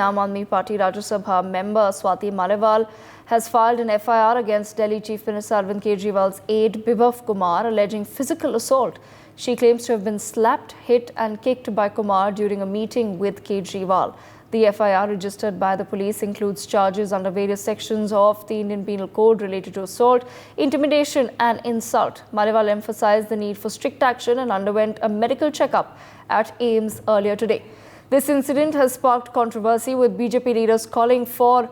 Aam Aadmi Party Rajya Sabha member Swati Maliwal has filed an FIR against Delhi Chief Minister Arvind Kejriwal's aide Bibhav Kumar alleging physical assault. She claims to have been slapped, hit and kicked by Kumar during a meeting with Kejriwal. The FIR registered by the police includes charges under various sections of the Indian Penal Code related to assault, intimidation and insult. Maliwal emphasized the need for strict action and underwent a medical checkup at AIIMS earlier today. This incident has sparked controversy with BJP leaders calling for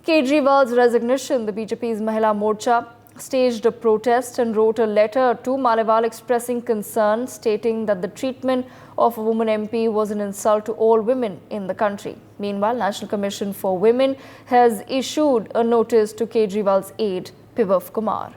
Kejriwal's resignation. The BJP's Mahila Morcha staged a protest and wrote a letter to Maliwal expressing concern, stating that the treatment of a woman MP was an insult to all women in the country. Meanwhile, National Commission for Women has issued a notice to Kejriwal's aide, Bibhav Kumar.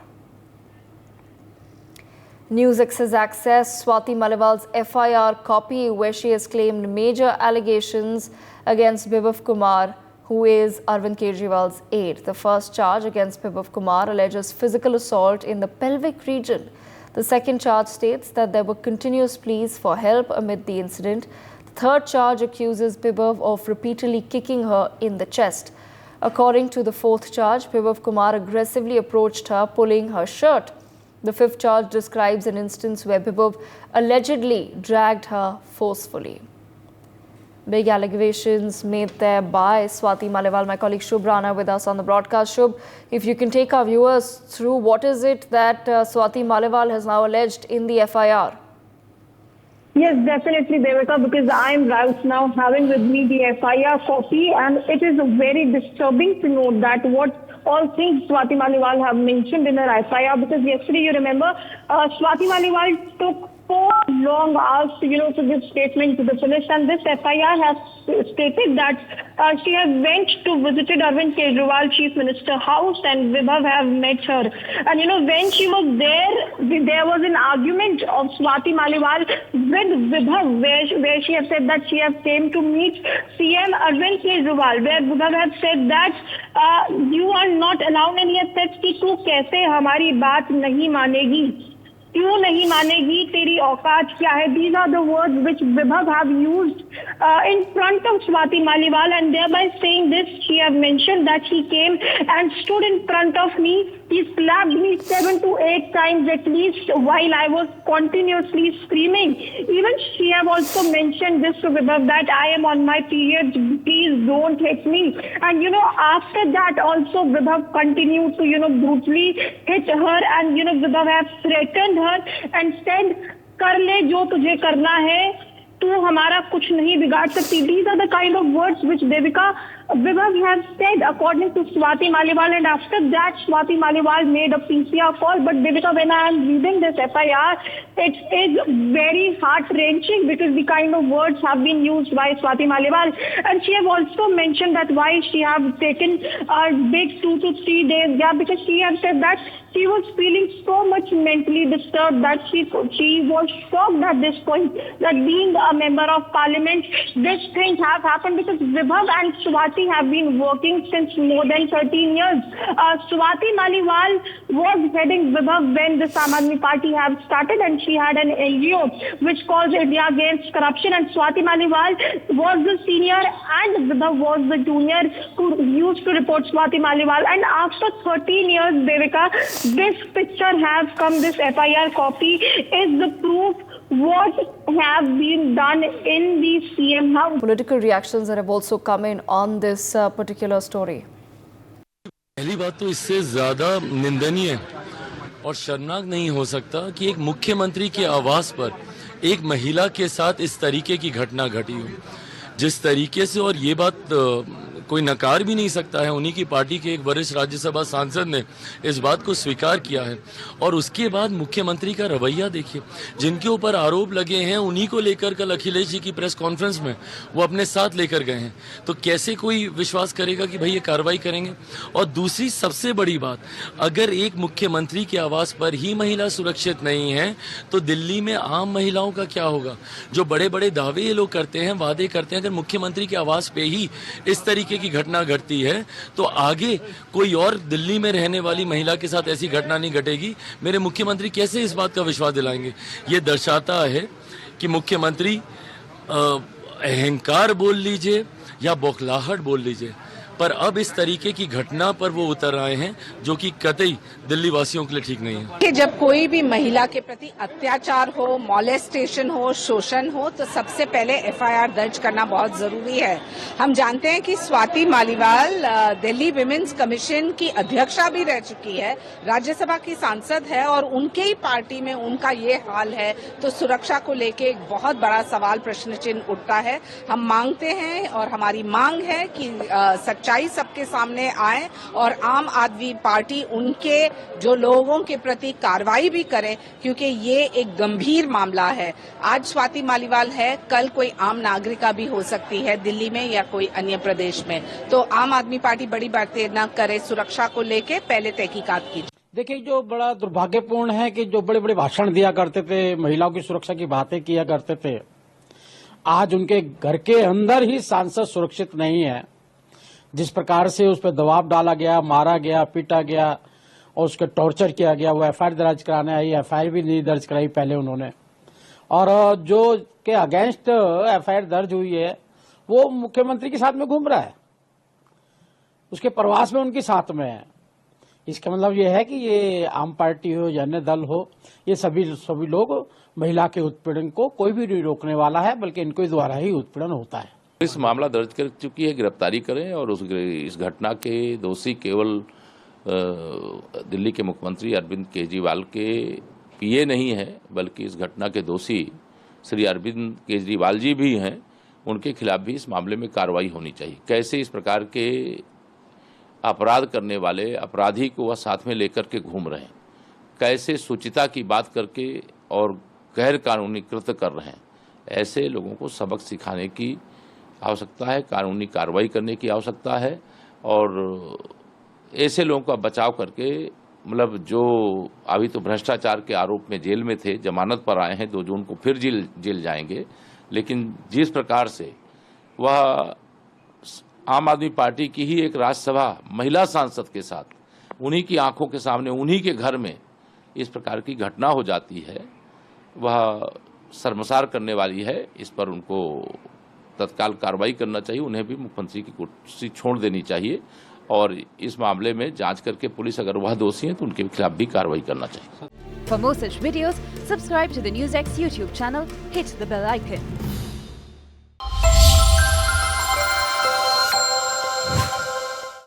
NewsX has accessed Swati Maliwal's FIR copy where she has claimed major allegations against Bibhav Kumar, who is Arvind Kejriwal's aide. The first charge against Bibhav Kumar alleges physical assault in the pelvic region. The second charge states that there were continuous pleas for help amid the incident. The third charge accuses Bibhav of repeatedly kicking her in the chest. According to the fourth charge, Bibhav Kumar aggressively approached her, pulling her shirt. The fifth charge describes an instance where Bibhav allegedly dragged her forcefully. Big allegations made there by Swati Maliwal. My colleague Shubh Rana with us on the broadcast. Shubh, if you can take our viewers through what is it that Swati Maliwal has now alleged in the FIR? Yes, definitely, Devika, because I'm right now having with me the FIR copy, and it is very disturbing to note that what all things Swati Maliwal have mentioned in her FIR, because yesterday, you remember, Swati Maliwal took 4 long hours to give statement to the police, and this FIR has stated that she has went to visited Arvind Kejriwal Chief Minister house and Bibhav have met her. And when she was there was an argument of Swati Maliwal with Bibhav where she has said that she has came to meet CM Arvind Kejriwal, where Bibhav has said that you are not allowed, and he has said कि तू कैसे हमारी बात नहीं मानेगी, क्यों नहीं मानेगी, तेरी औकात क्या है. These are the words which Bibhav have used in front of Swati Maliwal, and thereby saying this, she have mentioned that he came and stood in front of me. He slapped me 7 to 8 times at least while I was continuously screaming. Even she have also mentioned this to Bibhav that I am on my period, please don't hit me. And after that also Bibhav continued to brutally hit her, and Bibhav have threatened her and said, कर ले जो तुझे करना है, तू हमारा कुछ नहीं बिगाड़ सकती. These are the kind of words which Devika Bibhav has said according to Swati Maliwal, and after that Swati Maliwal made a PCR call. But Devika, when I am reading this FIR, it is very heart-wrenching because the kind of words have been used by Swati Maliwal. And she have also mentioned that why she have taken a big 2 to 3 days gap, because she has said that she was feeling so much mentally disturbed that she was shocked at this point that being a member of parliament, this thing have happened, because Bibhav and Swati have been working since more than 13 years. Swati Maliwal was heading Bibhav when the Aam Aadmi Party have started, and she had an NGO which calls India Against Corruption, and Swati Maliwal was the senior and Bibhav was the junior who used to report Swati Maliwal. And after 13 years, Devika, this picture has come, this FIR copy is the proof what have been done in the CM house. Political reactions that have also come in on this particular story. पहली बात तो इससे ज्यादा निंदनीय और शर्मनाक नहीं हो सकता कि एक मुख्यमंत्री के आवास पर एक महिला के साथ इस तरीके की घटना घटी हो. जिस तरीके से, और ये बात कोई नकार भी नहीं सकता है, उन्हीं की पार्टी के एक वरिष्ठ राज्यसभा सांसद ने इस बात को स्वीकार किया है. और उसके बाद मुख्यमंत्री का रवैया देखिए, जिनके ऊपर आरोप लगे हैं उन्हीं को लेकर कल अखिलेश जी की प्रेस कॉन्फ्रेंस में वो अपने साथ लेकर गए हैं. तो कैसे कोई विश्वास करेगा कि भाई ये कार्रवाई करेंगे. और दूसरी सबसे बड़ी बात, अगर एक मुख्यमंत्री के आवास पर ही महिला सुरक्षित नहीं है तो दिल्ली में आम महिलाओं का क्या होगा. जो बड़े बड़े दावे ये लोग करते हैं, वादे करते हैं, अगर मुख्यमंत्री के आवास पे ही इस तरीके की घटना घटती है तो आगे कोई और दिल्ली में रहने वाली महिला के साथ ऐसी घटना नहीं घटेगी. मेरे मुख्यमंत्री कैसे इस बात का विश्वास दिलाएंगे. ये दर्शाता है कि मुख्यमंत्री अहंकार बोल लीजिए या बौखलाहट बोल लीजिए, पर अब इस तरीके की घटना पर वो उतर आए हैं जो कि कतई दिल्ली वासियों के लिए ठीक नहीं है। कि जब कोई भी महिला के प्रति अत्याचार हो, मॉलेस्टेशन हो, शोषण हो, तो सबसे पहले एफआईआर दर्ज करना बहुत जरूरी है। हम जानते हैं कि स्वाति मालीवाल दिल्ली विमेंस कमीशन की अध्यक्षा भी रह चुकी है, राज्यसभा की सांसद है और उनके ही पार्टी में उनका ये हाल है, तो सुरक्षा को लेके एक बहुत बड़ा सवाल प्रश्न चिन्ह उठता है। हम मांगते हैं और हमारी मांग है कि सच्चाई सबके सामने आए और आम आदमी पार्टी उनके जो लोगों के प्रति कार्रवाई भी करे, क्योंकि ये एक गंभीर मामला है। आज स्वाति मालीवाल है, कल कोई आम नागरिका भी हो सकती है दिल्ली में या कोई अन्य प्रदेश में। तो आम आदमी पार्टी बड़ी बातें न करे, सुरक्षा को लेके पहले तहकीकात कीजिए। देखिए, जो बड़ा दुर्भाग्यपूर्ण है कि जो बड़े बड़े भाषण दिया करते थे, महिलाओं की सुरक्षा की बातें किया करते थे, आज उनके घर के अंदर ही सांसद सुरक्षित नहीं है। जिस प्रकार से उस पर दबाव डाला गया, मारा गया, पीटा गया और उसके टॉर्चर किया गया, वो एफआईआर दर्ज कराने आई, एफआईआर भी नहीं दर्ज कराई पहले उन्होंने। और जो के अगेंस्ट एफआईआर दर्ज हुई है वो मुख्यमंत्री के साथ में घूम रहा है, उसके प्रवास में उनके साथ में है। इसका मतलब ये है कि ये आम पार्टी हो या अन्य दल हो, ये सभी लोग महिला के उत्पीड़न को कोई भी नहीं रोकने वाला है, बल्कि इनके द्वारा ही उत्पीड़न होता है। पुलिस मामला दर्ज कर चुकी है, गिरफ्तारी करें और इस घटना के दोषी केवल दिल्ली के मुख्यमंत्री अरविंद केजरीवाल के पीए नहीं है, बल्कि इस घटना के दोषी श्री अरविंद केजरीवाल जी भी हैं। उनके खिलाफ भी इस मामले में कार्रवाई होनी चाहिए। कैसे इस प्रकार के अपराध करने वाले अपराधी को वह साथ में लेकर के घूम रहे हैं, कैसे शुचिता की बात करके और गैर कानूनी कृत्य कर रहे हैं, ऐसे लोगों को सबक सिखाने की आवश्यकता है, कानूनी कार्रवाई करने की आवश्यकता है और ऐसे लोगों का बचाव करके, मतलब जो अभी तो भ्रष्टाचार के आरोप में जेल में थे, जमानत पर आए हैं, 2 जून को फिर जेल जाएंगे, लेकिन जिस प्रकार से वह आम आदमी पार्टी की ही एक राज्यसभा महिला सांसद के साथ उन्हीं की आंखों के सामने उन्हीं के घर में इस प्रकार की घटना हो जाती है, वह शर्मसार करने वाली है। इस पर उनको तत्काल कार्रवाई करना चाहिए, उन्हें भी मुख्यमंत्री की कुर्सी छोड़ देनी चाहिए और इस मामले में जांच करके पुलिस अगर वह दोषी है तो उनके खिलाफ भी कार्रवाई करना चाहिए। For more such videos, subscribe to the NewsX YouTube channel, hit the bell icon.